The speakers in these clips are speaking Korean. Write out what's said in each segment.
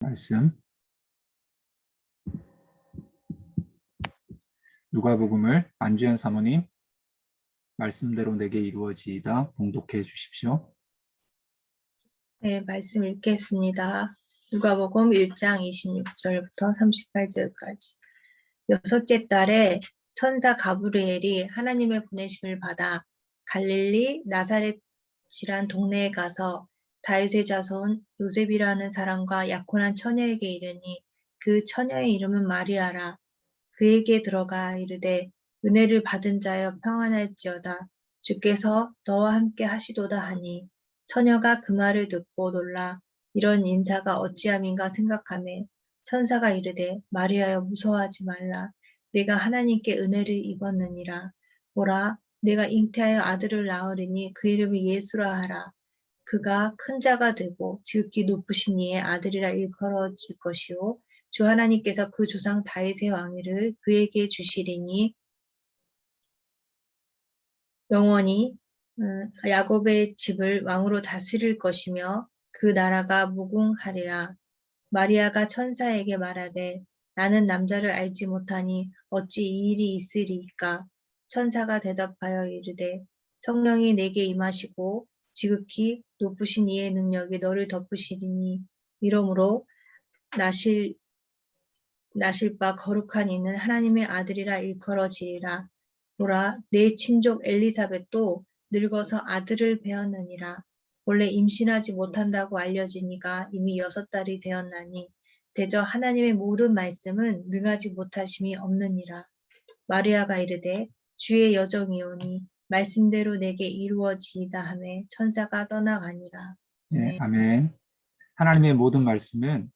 말씀 누가복음을 안주현 사모님 말씀대로 내게 이루어지이다 봉독해 주십시오. 네, 말씀 읽겠습니다. 누가복음 1장 26절부터 38절까지. 여섯째 달에 천사 가브리엘이 하나님의 보내심을 받아 갈릴리 나사렛이란 동네에 가서 다윗의 자손 요셉이라는 사람과 약혼한 처녀에게 이르니 그 처녀의 이름은 마리아라. 그에게 들어가 이르되 은혜를 받은 자여 평안할지어다. 주께서 너와 함께 하시도다 하니 처녀가 그 말을 듣고 놀라 이런 인사가 어찌함인가 생각하매 천사가 이르되 마리아여 무서워하지 말라. 내가 하나님께 은혜를 입었느니라. 보라 내가 잉태하여 아들을 낳으리니 그 이름을 예수라 하라. 그가 큰 자가 되고 지극히 높으신 이의 아들이라 일컬어질 것이요 주 하나님께서 그 조상 다윗의 왕위를 그에게 주시리니 영원히 야곱의 집을 왕으로 다스릴 것이며 그 나라가 무궁하리라. 마리아가 천사에게 말하되 나는 남자를 알지 못하니 어찌 이 일이 있으리이까. 천사가 대답하여 이르되 성령이 내게 임하시고 지극히 높으신 이의 능력이 너를 덮으시리니 이러므로 나실 바 거룩한 이는 하나님의 아들이라 일컬어지리라. 보라 내 친족 엘리사벳도 늙어서 아들을 배었느니라. 원래 임신하지 못한다고 알려지니가 이미 6달이 되었나니 대저 하나님의 모든 말씀은 능하지 못하심이 없느니라. 마리아가 이르되 주의 여정이오니 말씀대로 내게 이루어지이다 하매 천사가 떠나가니라. 네, 아멘. 하나님의 모든 말씀은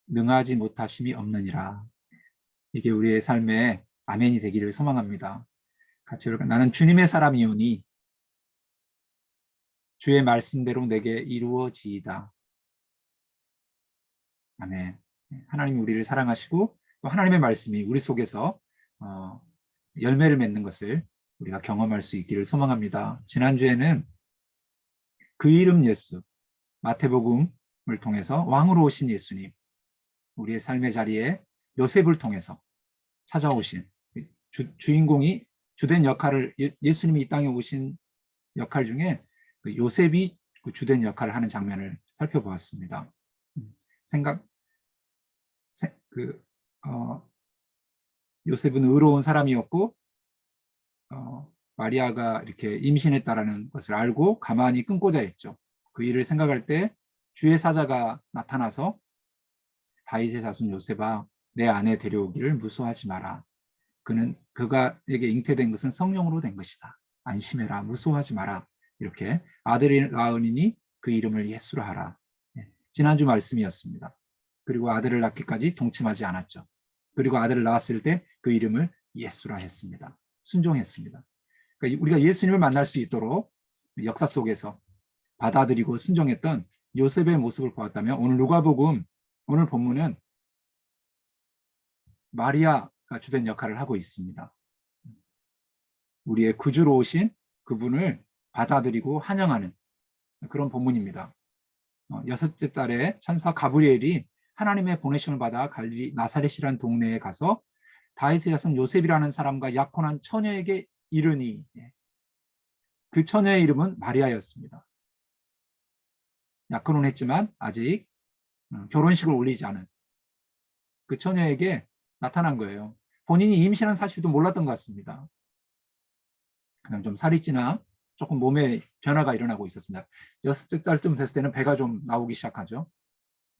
능하지 못하심이 없느니라. 이게 우리의 삶에 아멘이 되기를 소망합니다. 같이 나는 주님의 사람이오니 주의 말씀대로 내게 이루어지이다. 아멘. 하나님이 우리를 사랑하시고 또 하나님의 말씀이 우리 속에서 열매를 맺는 것을 우리가 경험할 수 있기를 소망합니다. 지난주에는 그 이름 예수, 마태복음을 통해서 왕으로 오신 예수님, 우리의 삶의 자리에 요셉을 통해서 찾아오신 주인공이 주된 역할을, 예수님이 이 땅에 오신 역할 중에 그 요셉이 그 주된 역할을 하는 장면을 살펴보았습니다. 요셉은 의로운 사람이었고 마리아가 이렇게 임신했다라는 것을 알고 가만히 끊고자 했죠. 그 일을 생각할 때 주의 사자가 나타나서 다윗의 자손 요셉아 내 아내 데려오기를 무수하지 마라. 그가에게 잉태된 것은 성령으로 된 것이다. 안심해라. 무수하지 마라. 이렇게 아들이 낳으니 그 이름을 예수라 하라. 지난주 말씀이었습니다. 그리고 아들을 낳기까지 동침하지 않았죠. 그리고 아들을 낳았을 때 그 이름을 예수라 했습니다. 순종했습니다. 그러니까 우리가 예수님을 만날 수 있도록 역사 속에서 받아들이고 순종했던 요셉의 모습을 보았다면 오늘 누가복음 오늘 본문은 마리아가 주된 역할을 하고 있습니다. 우리의 구주로 오신 그분을 받아들이고 환영하는 그런 본문입니다. 여섯째 달에 천사 가브리엘이 하나님의 보내심을 받아 갈릴리 나사렛이라는 동네에 가서 다윗의 자손 요셉이라는 사람과 약혼한 처녀에게 이르니 그 처녀의 이름은 마리아였습니다. 약혼은 했지만 아직 결혼식을 올리지 않은 그 처녀에게 나타난 거예요. 본인이 임신한 사실도 몰랐던 것 같습니다. 그냥 좀 살이 찌나 조금 몸에 변화가 일어나고 있었습니다. 6째 달쯤 됐을 때는 배가 좀 나오기 시작하죠.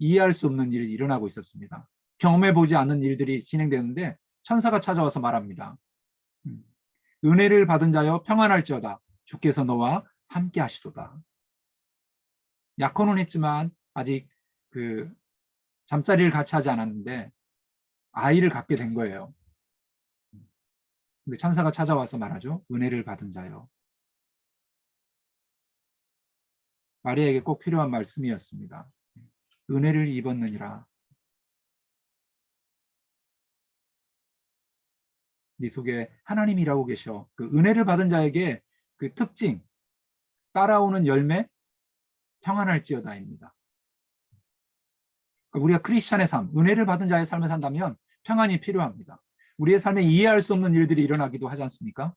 이해할 수 없는 일이 일어나고 있었습니다. 경험해보지 않는 일들이 진행되는데 천사가 찾아와서 말합니다. 은혜를 받은 자여 평안할지어다. 주께서 너와 함께 하시도다. 약혼은 했지만 아직 그 잠자리를 같이 하지 않았는데 아이를 갖게 된 거예요. 근데 천사가 찾아와서 말하죠. 은혜를 받은 자여. 마리아에게 꼭 필요한 말씀이었습니다. 은혜를 입었느니라. 네 속에 하나님이 일하고 계셔. 그 은혜를 받은 자에게 그 특징, 따라오는 열매, 평안할지어다입니다. 우리가 크리스찬의 삶, 은혜를 받은 자의 삶을 산다면 평안이 필요합니다. 우리의 삶에 이해할 수 없는 일들이 일어나기도 하지 않습니까?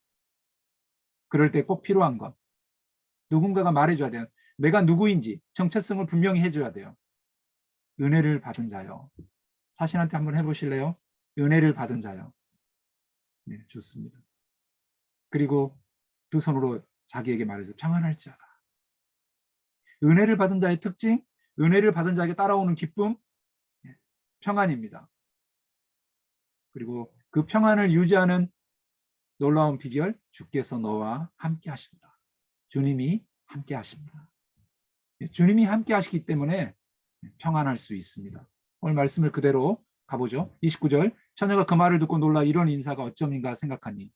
그럴 때 꼭 필요한 것. 누군가가 말해줘야 돼요. 내가 누구인지 정체성을 분명히 해줘야 돼요. 은혜를 받은 자요. 자신한테 한번 해보실래요? 은혜를 받은 자요. 네, 좋습니다. 그리고 두 손으로 자기에게 말해서 평안할지어다. 은혜를 받은 자의 특징, 은혜를 받은 자에게 따라오는 기쁨, 평안입니다. 그리고 그 평안을 유지하는 놀라운 비결, 주께서 너와 함께 하신다. 주님이 함께 하십니다. 주님이 함께 하시기 때문에 평안할 수 있습니다. 오늘 말씀을 그대로 가보죠. 29절, 처녀가 그 말을 듣고 놀라 이런 인사가 어쩜인가 생각하니.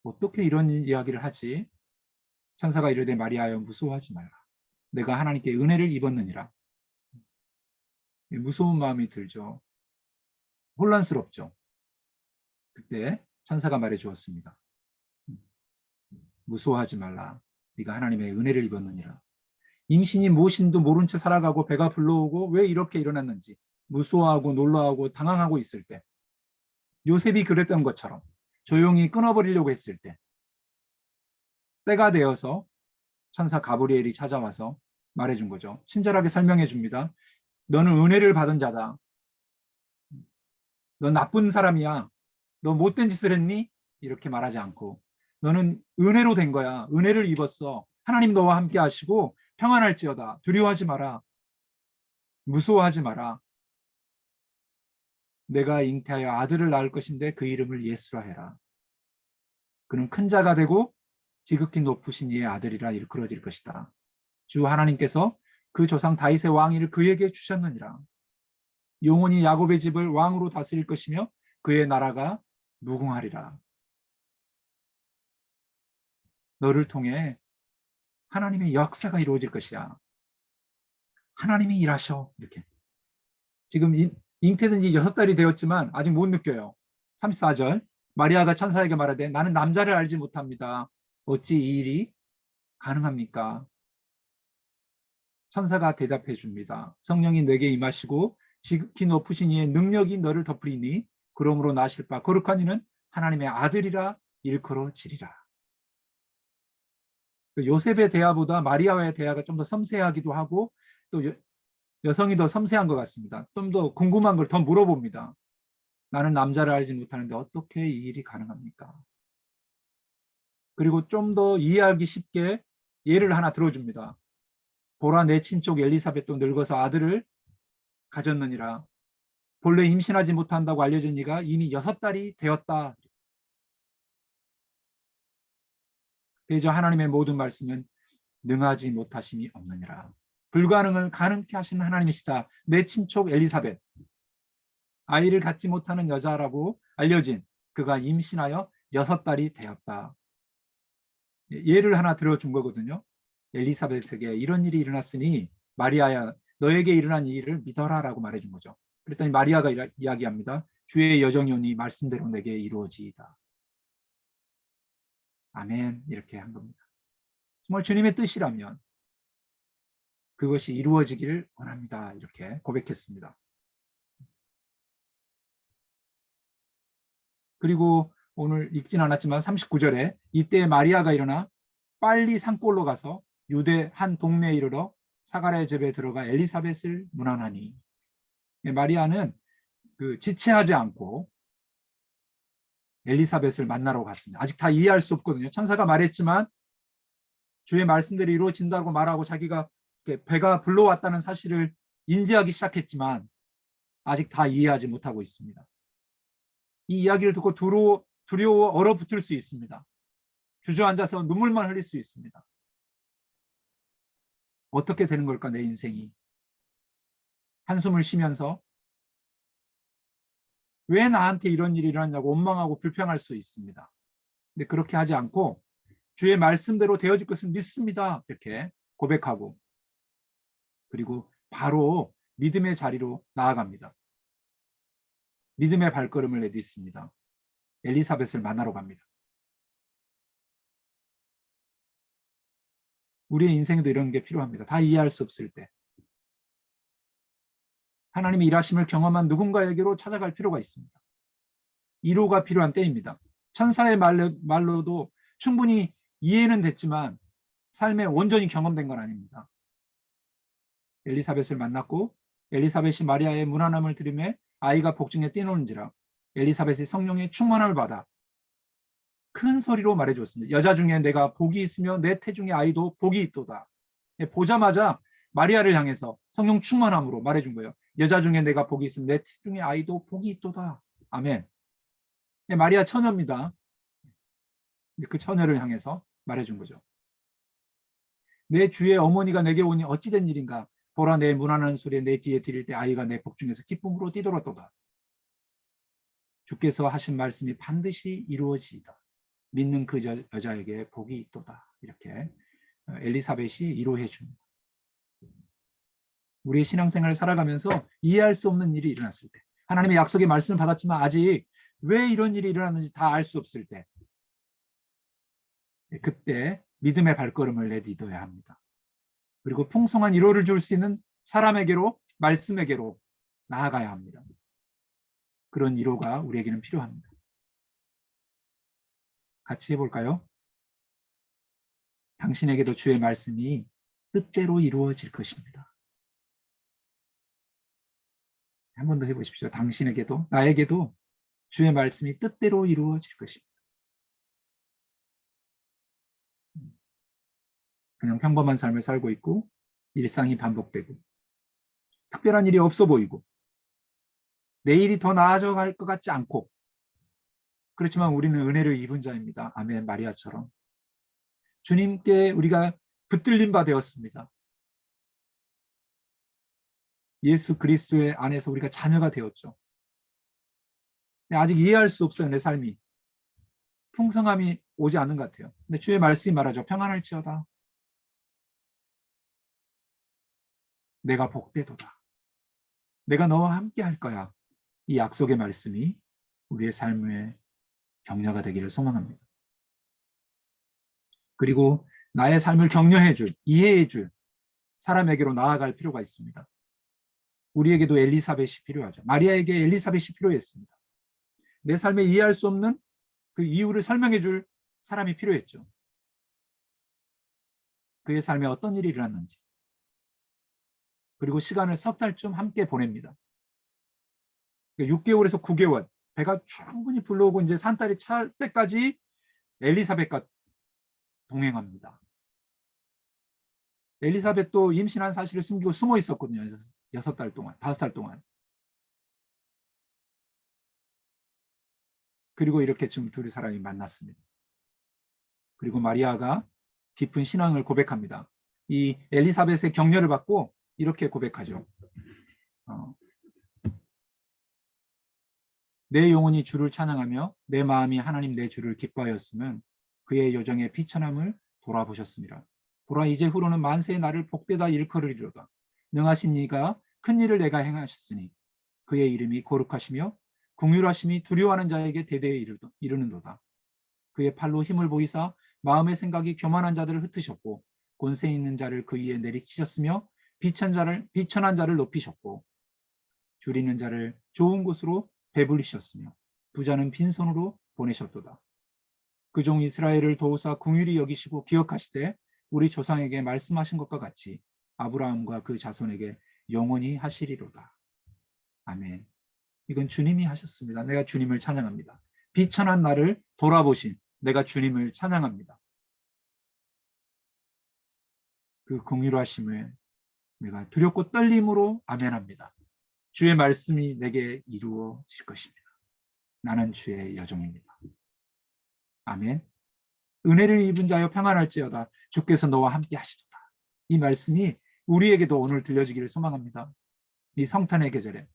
어떻게 이런 이야기를 하지? 천사가 이르되 마리아여 무서워하지 말라. 내가 하나님께 은혜를 입었느니라. 무서운 마음이 들죠. 혼란스럽죠. 그때 천사가 말해 주었습니다. 무서워하지 말라. 네가 하나님의 은혜를 입었느니라. 임신이 무엇인도 모른 채 살아가고 배가 불러오고 왜 이렇게 일어났는지 무서워하고 놀라하고 당황하고 있을 때, 요셉이 그랬던 것처럼 조용히 끊어버리려고 했을 때, 때가 되어서 천사 가브리엘이 찾아와서 말해준 거죠. 친절하게 설명해 줍니다. 너는 은혜를 받은 자다. 너 나쁜 사람이야. 너 못된 짓을 했니? 이렇게 말하지 않고 너는 은혜로 된 거야. 은혜를 입었어. 하나님 너와 함께 하시고 평안할지어다. 두려워하지 마라. 무서워하지 마라. 내가 잉태하여 아들을 낳을 것인데 그 이름을 예수라 해라. 그는 큰 자가 되고 지극히 높으신 이의 아들이라 일컬어질 것이다. 주 하나님께서 그 조상 다윗의 왕위를 그에게 주셨느니라. 영원히 야곱의 집을 왕으로 다스릴 것이며 그의 나라가 무궁하리라. 너를 통해 하나님의 역사가 이루어질 것이야. 하나님이 일하셔. 이렇게. 지금 잉태된 지 6달이 되었지만 아직 못 느껴요. 34절. 마리아가 천사에게 말하되 나는 남자를 알지 못합니다. 어찌 이 일이 가능합니까? 천사가 대답해 줍니다. 성령이 내게 임하시고 지극히 높으신 이의 능력이 너를 덮으리니 그러므로 나실 바 거룩한 이는 하나님의 아들이라 일컬어지리라. 요셉의 대화보다 마리아와의 대화가 좀 더 섬세하기도 하고 또 여성이 더 섬세한 것 같습니다. 좀 더 궁금한 걸 더 물어봅니다. 나는 남자를 알지 못하는데 어떻게 이 일이 가능합니까? 그리고 좀 더 이해하기 쉽게 예를 하나 들어줍니다. 보라 내 친족 엘리사벳도 늙어서 아들을 가졌느니라. 본래 임신하지 못한다고 알려진 이가 이미 6달이 되었다. 대저 하나님의 모든 말씀은 능하지 못하심이 없느니라. 불가능을 가능케 하시는 하나님이시다. 내 친족 엘리사벳, 아이를 갖지 못하는 여자라고 알려진 그가 임신하여 6달이 되었다. 예를 하나 들어준 거거든요. 엘리사벳에게 이런 일이 일어났으니 마리아야 너에게 일어난 이 일을 믿어라 라고 말해준 거죠. 그랬더니 마리아가 이야기합니다. 주의 여정이오니 말씀대로 내게 이루어지이다. 아멘. 이렇게 한 겁니다. 정말 주님의 뜻이라면 그것이 이루어지기를 원합니다. 이렇게 고백했습니다. 그리고 오늘 읽진 않았지만 39절에 이때 마리아가 일어나 빨리 산골로 가서 유대 한 동네에 이르러 사가랴의 집에 들어가 엘리사벳을 문안하니. 마리아는 지체하지 않고 엘리사벳을 만나러 갔습니다. 아직 다 이해할 수 없거든요. 천사가 말했지만 주의 말씀대로 이루어진다고 말하고 자기가 배가 불러왔다는 사실을 인지하기 시작했지만 아직 다 이해하지 못하고 있습니다. 이 이야기를 듣고 두려워 얼어붙을 수 있습니다. 주저앉아서 눈물만 흘릴 수 있습니다. 어떻게 되는 걸까 내 인생이. 한숨을 쉬면서 왜 나한테 이런 일이 일어났냐고 원망하고 불평할 수 있습니다. 근데 그렇게 하지 않고 주의 말씀대로 되어질 것을 믿습니다. 이렇게 고백하고 그리고 바로 믿음의 자리로 나아갑니다. 믿음의 발걸음을 내딛습니다. 엘리사벳을 만나러 갑니다. 우리의 인생에도 이런 게 필요합니다. 다 이해할 수 없을 때. 하나님의 일하심을 경험한 누군가에게로 찾아갈 필요가 있습니다. 위로가 필요한 때입니다. 천사의 말로도 충분히 이해는 됐지만 삶에 온전히 경험된 건 아닙니다. 엘리사벳을 만났고 엘리사벳이 마리아의 문안함을 들으며 아이가 복중에 뛰노는지라 엘리사벳이 성령의 충만함을 받아 큰 소리로 말해줬습니다. 여자 중에 내가 복이 있으며 내 태중의 아이도 복이 있도다. 보자마자 마리아를 향해서 성령 충만함으로 말해준 거예요. 여자 중에 내가 복이 있으면 내 태중의 아이도 복이 있도다. 아멘. 마리아 처녀입니다. 그 처녀를 향해서 말해준 거죠. 내 주의 어머니가 내게 오니 어찌된 일인가. 보라 내 문안하는 소리에 내 귀에 들릴 때 아이가 내 복중에서 기쁨으로 뛰돌았도다. 주께서 하신 말씀이 반드시 이루어지이다. 믿는 그 여자에게 복이 있도다. 이렇게 엘리사벳이 위로해 줍니다. 우리의 신앙생활을 살아가면서 이해할 수 없는 일이 일어났을 때, 하나님의 약속의 말씀을 받았지만 아직 왜 이런 일이 일어났는지 다 알 수 없을 때, 그때 믿음의 발걸음을 내딛어야 합니다. 그리고 풍성한 위로를 줄 수 있는 사람에게로, 말씀에게로 나아가야 합니다. 그런 위로가 우리에게는 필요합니다. 같이 해볼까요? 당신에게도 주의 말씀이 뜻대로 이루어질 것입니다. 한 번 더 해보십시오. 당신에게도, 나에게도 주의 말씀이 뜻대로 이루어질 것입니다. 그냥 평범한 삶을 살고 있고 일상이 반복되고 특별한 일이 없어 보이고 내일이 더 나아져 갈 것 같지 않고, 그렇지만 우리는 은혜를 입은 자입니다. 아멘. 마리아처럼 주님께 우리가 붙들린 바 되었습니다. 예수 그리스도의 안에서 우리가 자녀가 되었죠. 아직 이해할 수 없어요. 내 삶이 풍성함이 오지 않는 것 같아요. 근데 주의 말씀이 말하죠. 평안할지어다. 내가 복되도다. 내가 너와 함께 할 거야. 이 약속의 말씀이 우리의 삶의 격려가 되기를 소망합니다. 그리고 나의 삶을 격려해 줄, 이해해 줄 사람에게로 나아갈 필요가 있습니다. 우리에게도 엘리사벳이 필요하죠. 마리아에게 엘리사벳이 필요했습니다. 내 삶에 이해할 수 없는 그 이유를 설명해 줄 사람이 필요했죠. 그의 삶에 어떤 일이 일어났는지. 그리고 시간을 석 달쯤 함께 보냅니다. 6개월에서 9개월, 배가 충분히 불러오고 이제 산딸이 찰 때까지 엘리사벳과 동행합니다. 엘리사벳도 임신한 사실을 숨기고 숨어 있었거든요. 6달 동안, 5달 동안. 그리고 이렇게 지금 둘이 사람이 만났습니다. 그리고 마리아가 깊은 신앙을 고백합니다. 이 엘리사벳의 격려를 받고 이렇게 고백하죠. 내 영혼이 주를 찬양하며 내 마음이 하나님 내 주를 기뻐하였으면 그의 여정의 비천함을 돌아보셨습니다. 보라 이제 후로는 만세의 나를 복되다 일컬으리로다. 능하신 이가 큰 일을 내가 행하셨으니 그의 이름이 거룩하시며 궁휼하심이 두려워하는 자에게 대대에 이르는도다. 그의 팔로 힘을 보이사 마음의 생각이 교만한 자들을 흩으셨고 권세 있는 자를 그 위에 내리치셨으며 비천한 자를 높이셨고 줄이는 자를 좋은 곳으로 배불리셨으며 부자는 빈손으로 보내셨도다. 그 종 이스라엘을 도우사 긍휼히 여기시고 기억하시되 우리 조상에게 말씀하신 것과 같이 아브라함과 그 자손에게 영원히 하시리로다. 아멘. 이건 주님이 하셨습니다. 내가 주님을 찬양합니다. 비천한 나를 돌아보신 내가 주님을 찬양합니다. 그 긍휼하심을 내가 두렵고 떨림으로 아멘합니다. 주의 말씀이 내게 이루어질 것입니다. 나는 주의 여종입니다. 아멘. 은혜를 입은 자여 평안할지어다. 주께서 너와 함께 하시도다. 이 말씀이 우리에게도 오늘 들려지기를 소망합니다. 이 성탄의 계절에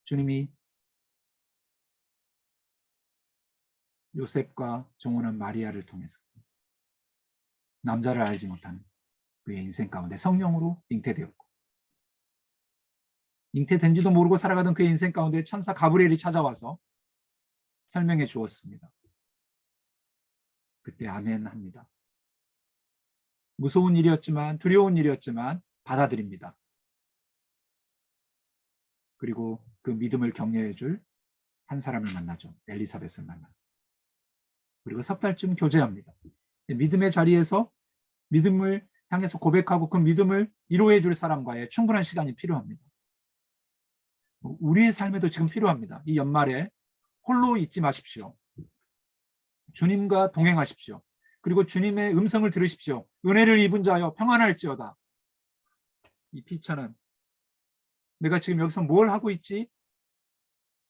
주님이 요셉과 종혼한 마리아를 통해서 남자를 알지 못하는 그의 인생 가운데 성령으로 잉태되었고 잉태된지도 모르고 살아가던 그의 인생 가운데 천사 가브리엘이 찾아와서 설명해 주었습니다. 그때 아멘 합니다. 무서운 일이었지만 두려운 일이었지만 받아들입니다. 그리고 그 믿음을 격려해 줄 한 사람을 만나죠. 엘리사벳을 만나. 그리고 석 달쯤 교제합니다. 믿음의 자리에서 믿음을 향해서 고백하고 그 믿음을 이루어해 줄 사람과의 충분한 시간이 필요합니다. 우리의 삶에도 지금 필요합니다. 이 연말에 홀로 있지 마십시오. 주님과 동행하십시오. 그리고 주님의 음성을 들으십시오. 은혜를 입은 자여 평안할지어다. 이 피처는 내가 지금 여기서 뭘 하고 있지?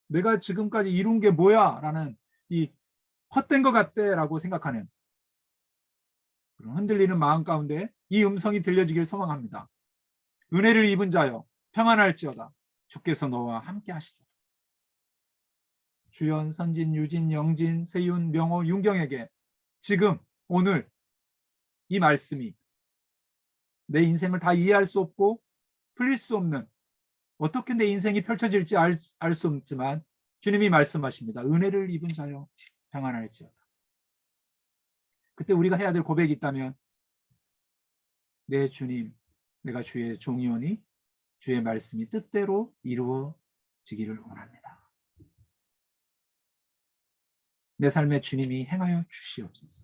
내가 지금까지 이룬 게 뭐야? 라는 이 헛된 것 같대라고 생각하는 그런 흔들리는 마음 가운데 이 음성이 들려지길 소망합니다. 은혜를 입은 자여 평안할지어다. 주께서 너와 함께 하시죠. 주연, 선진, 유진, 영진, 세윤, 명호, 윤경에게 지금 오늘 이 말씀이 내 인생을 다 이해할 수 없고 풀릴 수 없는 어떻게 내 인생이 펼쳐질지 알 수 없지만 주님이 말씀하십니다. 은혜를 입은 자여 평안할지어다. 그때 우리가 해야 될 고백이 있다면 내 주님, 내가 주의 종이오니 주의 말씀이 뜻대로 이루어지기를 원합니다. 내 삶에 주님이 행하여 주시옵소서.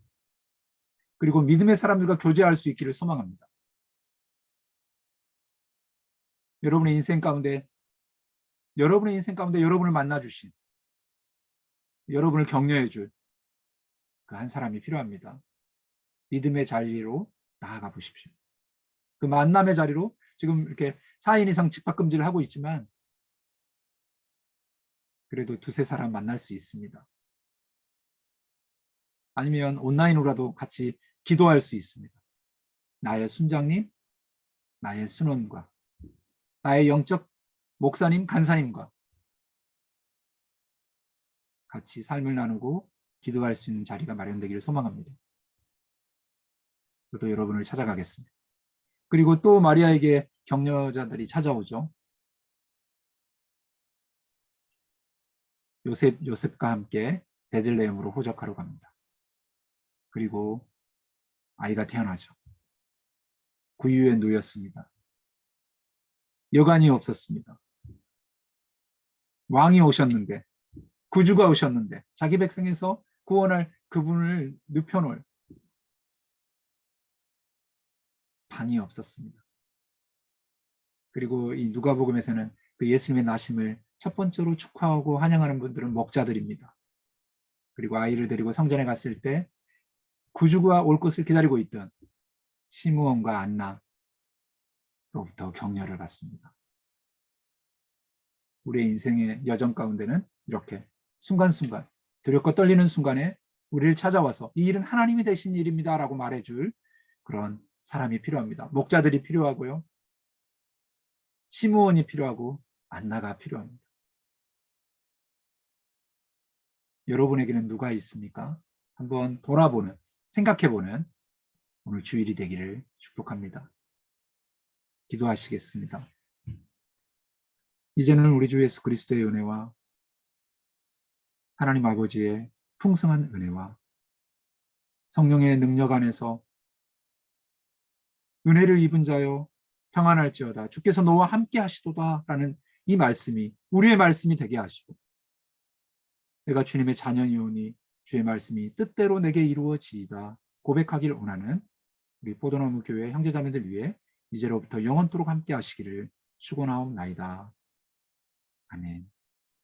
그리고 믿음의 사람들과 교제할 수 있기를 소망합니다. 여러분의 인생 가운데 여러분을 만나주신, 여러분을 격려해 줄 그 한 사람이 필요합니다. 믿음의 자리로 나아가 보십시오. 그 만남의 자리로 지금 이렇게 4인 이상 집합금지를 하고 있지만 그래도 두세 사람 만날 수 있습니다. 아니면 온라인으로라도 같이 기도할 수 있습니다. 나의 순장님, 나의 순원과 나의 영적 목사님, 간사님과 같이 삶을 나누고 기도할 수 있는 자리가 마련되기를 소망합니다. 저도 여러분을 찾아가겠습니다. 그리고 또 마리아에게 격려자들이 찾아오죠. 요셉과 함께 베들레헴으로 호적하러 갑니다. 그리고 아이가 태어나죠. 구유에 놓였습니다. 여관이 없었습니다. 왕이 오셨는데, 구주가 오셨는데 자기 백성에서 구원할 그분을 눕혀놓을 방이 없었습니다. 그리고 이 누가복음에서는 그 예수님의 나심을 첫 번째로 축하하고 환영하는 분들은 목자들입니다. 그리고 아이를 데리고 성전에 갔을 때 구주가 올 것을 기다리고 있던 시므온과 안나로부터 격려를 받습니다. 우리의 인생의 여정 가운데는 이렇게 순간순간 두렵고 떨리는 순간에 우리를 찾아와서 이 일은 하나님이 되신 일입니다 라고 말해줄 그런 사람이 필요합니다. 목자들이 필요하고요. 시므온이 필요하고 안나가 필요합니다. 여러분에게는 누가 있습니까? 한번 돌아보는, 생각해보는 오늘 주일이 되기를 축복합니다. 기도하시겠습니다. 이제는 우리 주 예수 그리스도의 은혜와 하나님 아버지의 풍성한 은혜와 성령의 능력 안에서 은혜를 입은 자여 평안할지어다 주께서 너와 함께 하시도다 라는 이 말씀이 우리의 말씀이 되게 하시고 내가 주님의 자녀이오니 주의 말씀이 뜻대로 내게 이루어지이다 고백하기를 원하는 우리 포도나무 교회 형제자매들 위해 이제로부터 영원토록 함께 하시기를 축원하옵나이다.